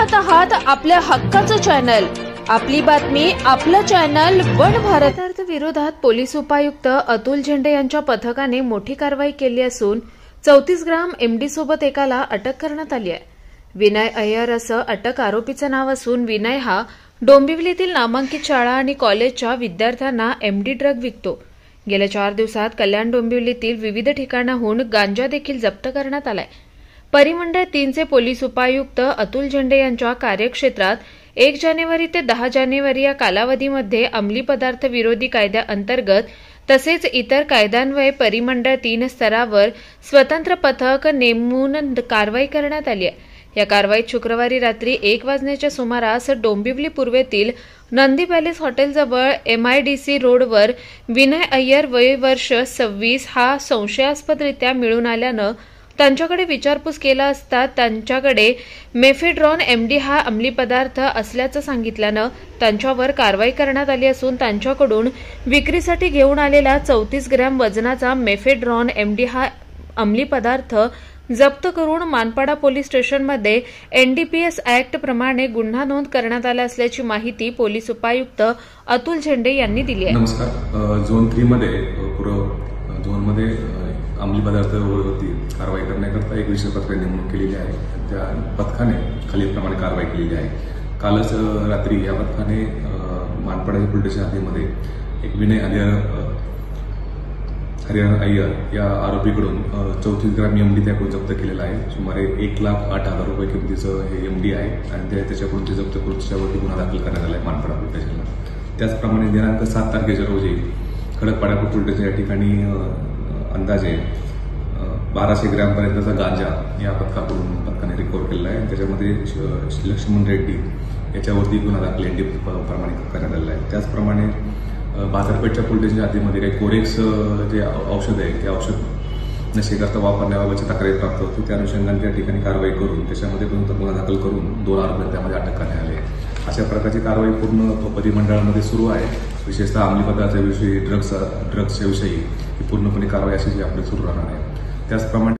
पाहत आहात आपल्या हक्काचं चॅनल, आपली बातमी, आपलं चॅनल वन भारत विरोधात पोलीस उपायुक्त अतुल झेंडे यांच्या पथकाने मोठी कारवाई केली असून 34 ग्राम एमडी सोबत एकाला अटक करण्यात आली आहे। विनय अय्यर असं अटक आरोपीचं नाव असून विनय हा डोंबिवलीतील नामांकित शाळा आणि कॉलेजच्या विद्यार्थ्यांना एमडी ड्रग विकतो। गेल्या 4 दिवसात कल्याण डोंबिवलीतील विविध ठिकाणाहून गांजा देखील जप्त करण्यात आलाय। परिमंडळ 3 चे पोलीस उपायुक्त अतुल झेंडे यांच्या कार्यक्षेत्रात 1 जानेवारी ते 10 जानेवारी या कालावधीमध्ये अंमली पदार्थ विरोधी कायद्याअंतर्गत तसेच इतर कायद्यान्वये परिमंडळ 3 स्तरावर स्वतंत्र पथक नेमून कारवाई करण्यात आली आहे। या कारवाईत शुक्रवारी रात्री 1 वाजण्याच्या सुमारास डोंबिवली पूर्वेतील नंदी पॅलेस हॉटेलजवळ MIDC रोडवर विनय अय्यर वय वर्ष 26 हा संशयास्पदरित्या मिळून आल्यानं त्यांच्याकडे विचारपूस केला असता त्यांच्याकडे मेफेड्रॉन MD हा अंमली पदार्थ असल्याचं सांगितल्यानं त्यांच्यावर कारवाई करण्यात आली असून त्यांच्याकडून विक्रीसाठी घेऊन आलेला 34 ग्रॅम वजनाचा मेफेड्रॉन MD हा अंमली पदार्थ जप्त करून मानपाडा पोलीस स्टेशनमध्ये NDPS ऍक्ट प्रमाणे गुन्हा नोंद करण्यात आला असल्याची माहिती पोलीस उपायुक्त अतुल झेंडे यांनी दिली आहे। नमस्कार। झोन 3 मध्ये पूर्व झोनमध्ये अंमली पदार्थावरती कारवाई करण्याकरता एक विशेष पथक नेमणूक केलेली आहे। त्या पथकाने खालीलप्रमाणे कारवाई केलेली आहे। कालच रात्री या पथकाने मानपाडा पोलीस स्टेशन हद्दीमध्ये एक विनय अय्यर या आरोपीकडून 34 ग्रॅम MD त्याकडून जप्त केलेला आहे। सुमारे 1,08,000 रुपये किमतीचं हे MD आहे आणि त्याच्याकडून ते जप्त करून त्याच्यावरती गुन्हा दाखल करण्यात आला आहे मानपाडा पोलीस स्टेशनला। त्याचप्रमाणे दिनांक 7 तारखेच्या रोजी खडकपाडा पोलीस स्टेशन या ठिकाणी अंदाजे 1200 ग्रॅमपर्यंतचा गांजा या पथकाने रिकव्हर केलेला आहे। त्याच्यामध्ये लक्ष्मण रेड्डी याच्यावरती गुन्हा दाखल ND प्रमाणे करण्यात आलेला आहे। त्याचप्रमाणे बाजारपेठच्या पोलीस स्टेशनच्या हद्दीमध्ये काही कोरेक्स जे औषध आहे ते औषध नशेकरता वापरण्याबाबतची तक्रारी प्राप्त होती। त्या अनुषंगाने त्या ठिकाणी कारवाई करून त्याच्यामध्ये गुन्हा दाखल करून 2 आरोपी त्यामध्ये अटक करण्यात आली आहे। अशा प्रकारची कारवाई पूर्ण परिमंडळामध्ये सुरू आहे। विशेषतः अंमली पदार्थाविषयी ड्रग्सच्या विषयी ही पूर्णपणे कारवाई अशी आपली सुरू राहणार आहे। त्याचप्रमाणे